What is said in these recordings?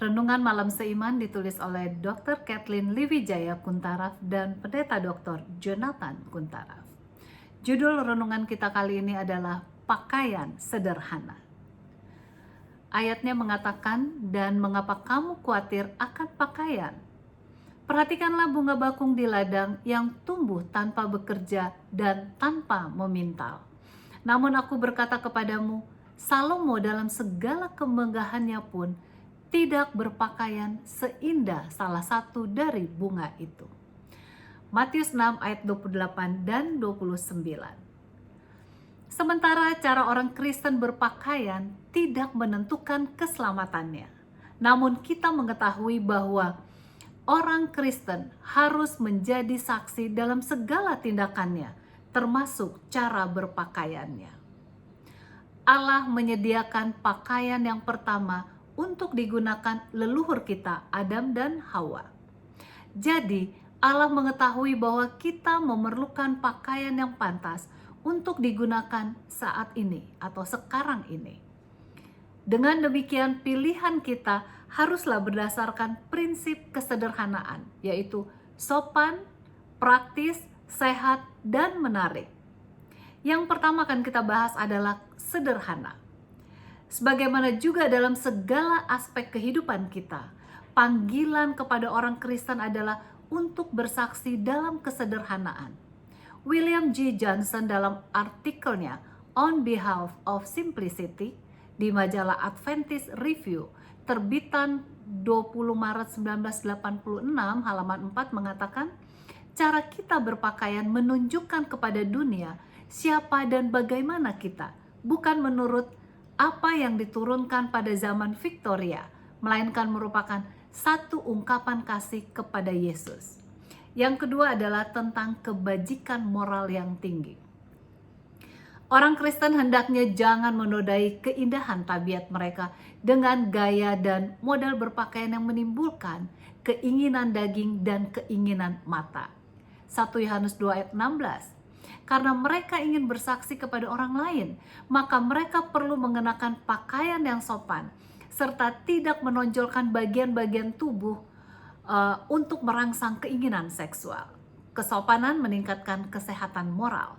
Renungan Malam Seiman ditulis oleh Dr. Kathleen Liwijaya Kuntaraf dan Pendeta Dr. Jonathan Kuntaraf. Judul renungan kita kali ini adalah Pakaian Sederhana. Ayatnya mengatakan, dan mengapa kamu khawatir akan pakaian? Perhatikanlah bunga bakung di ladang yang tumbuh tanpa bekerja dan tanpa memintal. Namun aku berkata kepadamu, Salomo dalam segala kemegahannya pun tidak berpakaian seindah salah satu dari bunga itu. Matius 6 ayat 28 dan 29. Sementara cara orang Kristen berpakaian tidak menentukan keselamatannya. Namun kita mengetahui bahwa orang Kristen harus menjadi saksi dalam segala tindakannya, termasuk cara berpakaiannya. Allah menyediakan pakaian yang pertama untuk digunakan leluhur kita, Adam dan Hawa. Jadi, Allah mengetahui bahwa kita memerlukan pakaian yang pantas untuk digunakan saat ini atau sekarang ini. Dengan demikian, pilihan kita haruslah berdasarkan prinsip kesederhanaan, yaitu sopan, praktis, sehat, dan menarik. Yang pertama akan kita bahas adalah sederhana. Sebagaimana juga dalam segala aspek kehidupan kita, panggilan kepada orang Kristen adalah untuk bersaksi dalam kesederhanaan. William G. Johnson dalam artikelnya On Behalf of Simplicity di majalah Adventist Review terbitan 20 Maret 1986 halaman 4 mengatakan, cara kita berpakaian menunjukkan kepada dunia siapa dan bagaimana kita, bukan menurut apa yang diturunkan pada zaman Victoria, melainkan merupakan satu ungkapan kasih kepada Yesus. Yang kedua adalah tentang kebajikan moral yang tinggi. Orang Kristen hendaknya jangan menodai keindahan tabiat mereka dengan gaya dan model berpakaian yang menimbulkan keinginan daging dan keinginan mata. 1 Yohanes 2 ayat 16. Karena mereka ingin bersaksi kepada orang lain, maka mereka perlu mengenakan pakaian yang sopan, serta tidak menonjolkan bagian-bagian tubuh untuk merangsang keinginan seksual. Kesopanan meningkatkan kesehatan moral.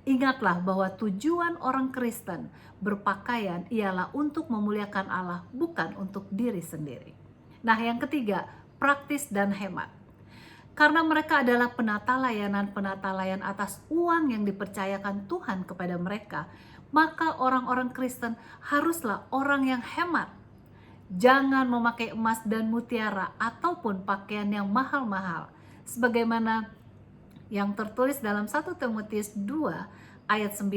Ingatlah bahwa tujuan orang Kristen berpakaian ialah untuk memuliakan Allah, bukan untuk diri sendiri. Nah, yang ketiga, praktis dan hemat. Karena mereka adalah penata layan atas uang yang dipercayakan Tuhan kepada mereka, maka orang-orang Kristen haruslah orang yang hemat. Jangan memakai emas dan mutiara ataupun pakaian yang mahal-mahal, sebagaimana yang tertulis dalam 1 Timotius 2 ayat 9.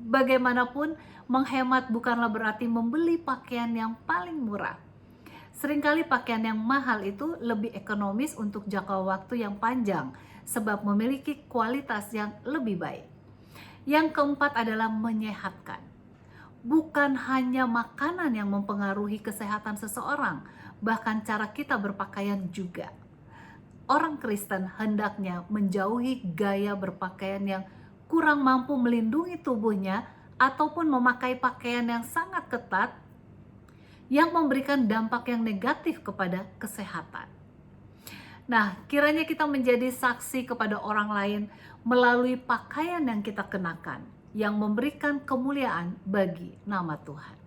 Bagaimanapun, menghemat bukanlah berarti membeli pakaian yang paling murah. Seringkali pakaian yang mahal itu lebih ekonomis untuk jangka waktu yang panjang, sebab memiliki kualitas yang lebih baik. Yang keempat adalah menyehatkan. Bukan hanya makanan yang mempengaruhi kesehatan seseorang, bahkan cara kita berpakaian juga. Orang Kristen hendaknya menjauhi gaya berpakaian yang kurang mampu melindungi tubuhnya ataupun memakai pakaian yang sangat ketat yang memberikan dampak yang negatif kepada kesehatan. Nah, kiranya kita menjadi saksi kepada orang lain melalui pakaian yang kita kenakan, yang memberikan kemuliaan bagi nama Tuhan.